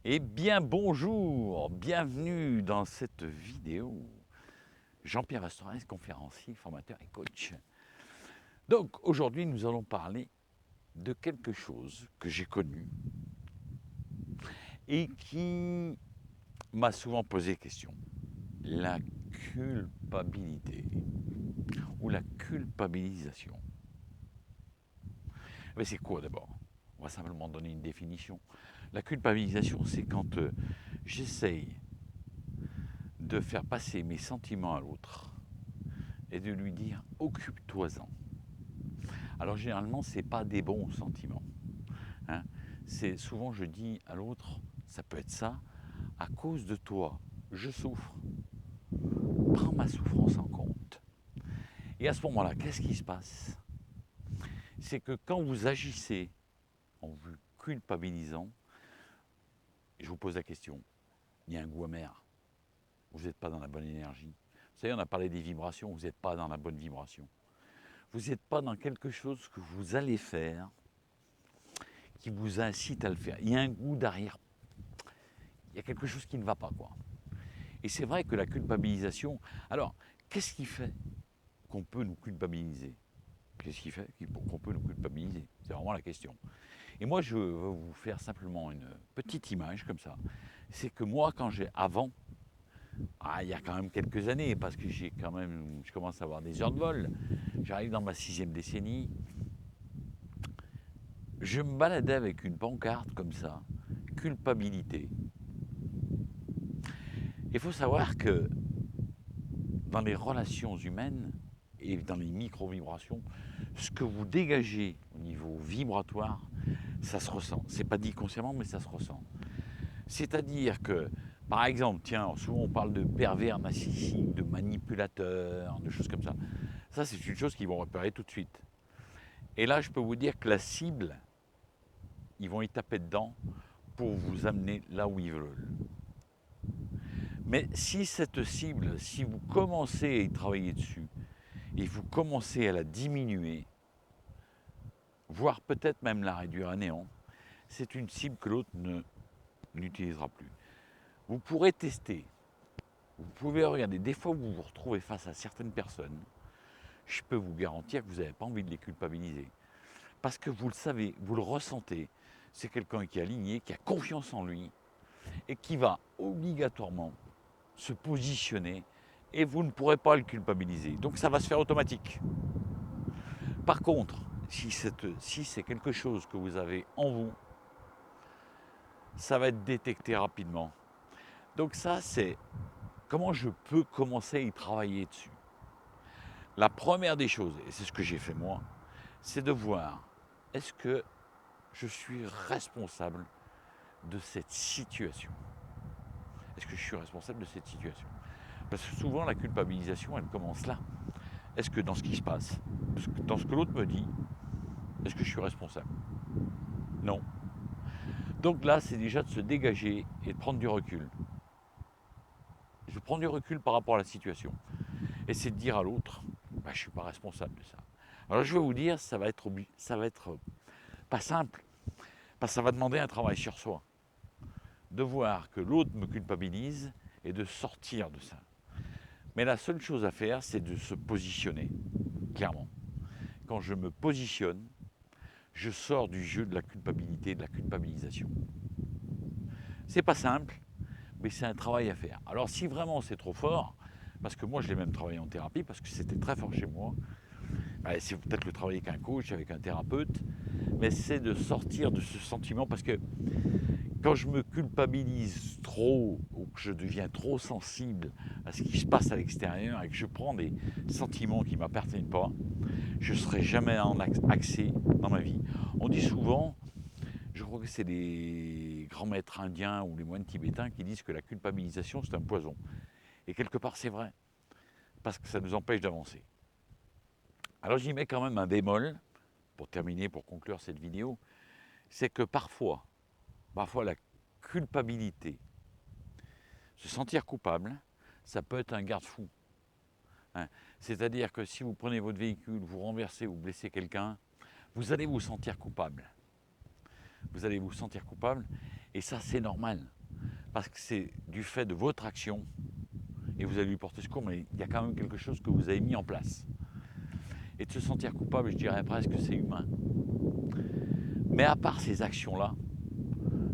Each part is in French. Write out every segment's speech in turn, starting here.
Eh bien bonjour, bienvenue dans cette vidéo. Jean-Pierre Vastorès, conférencier, formateur et coach. Donc aujourd'hui nous allons parler de quelque chose que j'ai connu et qui m'a souvent posé question. La culpabilité ou la culpabilisation. Mais c'est quoi d'abord? On va simplement donner une définition. La culpabilisation, c'est quand j'essaye de faire passer mes sentiments à l'autre et de lui dire occupe-toi-en. Alors généralement, ce n'est pas des bons sentiments. Hein. C'est souvent je dis à l'autre, ça peut être ça, à cause de toi, je souffre. Prends ma souffrance en compte. Et à ce moment-là, qu'est-ce qui se passe? C'est que quand vous agissez en vous culpabilisant, je vous pose la question, il y a un goût amer, vous n'êtes pas dans la bonne énergie. Vous savez, on a parlé des vibrations, vous n'êtes pas dans la bonne vibration. Vous n'êtes pas dans quelque chose que vous allez faire qui vous incite à le faire. Il y a un goût derrière. Il y a quelque chose qui ne va pas, quoi. Et c'est vrai que la culpabilisation. Alors, qu'est-ce qui fait qu'on peut nous culpabiliser? Qu'est-ce qui fait qu'on peut nous culpabiliser? C'est vraiment la question. Et moi, je veux vous faire simplement une petite image comme ça. C'est que moi, quand j'ai avant, il y a quand même quelques années, parce que je commence à avoir des heures de vol. J'arrive dans ma 6e décennie. Je me baladais avec une pancarte comme ça, culpabilité. Il faut savoir que dans les relations humaines et dans les micro-vibrations, ce que vous dégagez au niveau vibratoire, ça se ressent. C'est pas dit consciemment, mais ça se ressent. C'est-à-dire que, par exemple, tiens, souvent on parle de pervers narcissiques, de manipulateurs, de choses comme ça. Ça, c'est une chose qu'ils vont repérer tout de suite. Et là, je peux vous dire que la cible, ils vont y taper dedans pour vous amener là où ils veulent. Mais si cette cible, si vous commencez à y travailler dessus, et vous commencez à la diminuer, voire peut-être même la réduire à néant, c'est une cible que l'autre n'utilisera plus. Vous pourrez tester, vous pouvez regarder, des fois vous vous retrouvez face à certaines personnes, je peux vous garantir que vous n'avez pas envie de les culpabiliser. Parce que vous le savez, vous le ressentez, c'est quelqu'un qui est aligné, qui a confiance en lui, et qui va obligatoirement se positionner, et vous ne pourrez pas le culpabiliser. Donc ça va se faire automatique. Par contre, si c'est quelque chose que vous avez en vous, ça va être détecté rapidement. Donc ça, c'est comment je peux commencer à y travailler dessus. La première des choses, et c'est ce que j'ai fait moi, c'est de voir, est-ce que je suis responsable de cette situation? Est-ce que je suis responsable de cette situation? Parce que souvent, la culpabilisation, elle commence là. Est-ce que dans ce qui se passe, dans ce que l'autre me dit, est-ce que je suis responsable? Non. Donc là, c'est déjà de se dégager et de prendre du recul. Je prends du recul par rapport à la situation. Et c'est de dire à l'autre, bah, je ne suis pas responsable de ça. Alors je vais vous dire, ça va être pas simple, parce que ça va demander un travail sur soi. De voir que l'autre me culpabilise et de sortir de ça. Mais la seule chose à faire, c'est de se positionner, clairement. Quand je me positionne, je sors du jeu de la culpabilité, de la culpabilisation. C'est pas simple, mais c'est un travail à faire. Alors si vraiment c'est trop fort, parce que moi je l'ai même travaillé en thérapie, parce que c'était très fort chez moi, bah, c'est peut-être le travailler avec un coach, avec un thérapeute, mais c'est de sortir de ce sentiment, parce que quand je me culpabilise trop, ou que je deviens trop sensible à ce qui se passe à l'extérieur, et que je prends des sentiments qui ne m'appartiennent pas, je ne serai jamais en accès dans ma vie. On dit souvent, je crois que c'est les grands maîtres indiens ou les moines tibétains qui disent que la culpabilisation c'est un poison. Et quelque part c'est vrai, parce que ça nous empêche d'avancer. Alors j'y mets quand même un bémol, pour terminer, pour conclure cette vidéo, c'est que parfois la culpabilité, se sentir coupable, ça peut être un garde-fou. Hein. C'est-à-dire que si vous prenez votre véhicule, vous renversez, vous blessez quelqu'un, vous allez vous sentir coupable. Vous allez vous sentir coupable Et ça, c'est normal, parce que c'est du fait de votre action, et vous allez lui porter secours, mais il y a quand même quelque chose que vous avez mis en place. Et de se sentir coupable, je dirais presque que c'est humain. Mais à part ces actions-là,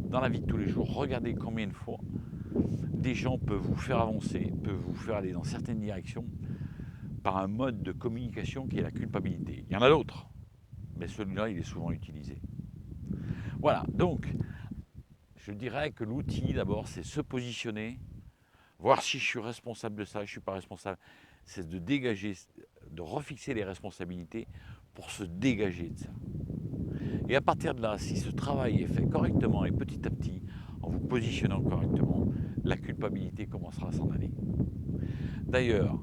dans la vie de tous les jours, regardez combien de fois des gens peuvent vous faire avancer, peuvent vous faire aller dans certaines directions par un mode de communication qui est la culpabilité. Il y en a d'autres, mais celui-là, il est souvent utilisé. Voilà, donc, je dirais que l'outil, d'abord, c'est se positionner, voir si je suis responsable de ça, je ne suis pas responsable. C'est de dégager, de refixer les responsabilités pour se dégager de ça. Et à partir de là, si ce travail est fait correctement et petit à petit, en vous positionnant correctement, la culpabilité commencera à s'en aller. D'ailleurs,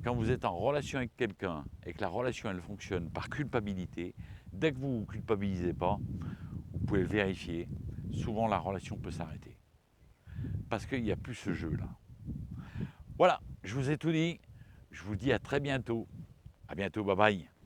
quand vous êtes en relation avec quelqu'un et que la relation elle fonctionne par culpabilité, dès que vous ne vous culpabilisez pas, vous pouvez le vérifier, souvent la relation peut s'arrêter. Parce qu'il n'y a plus ce jeu-là. Voilà, je vous ai tout dit. Je vous dis à très bientôt. À bientôt, bye bye.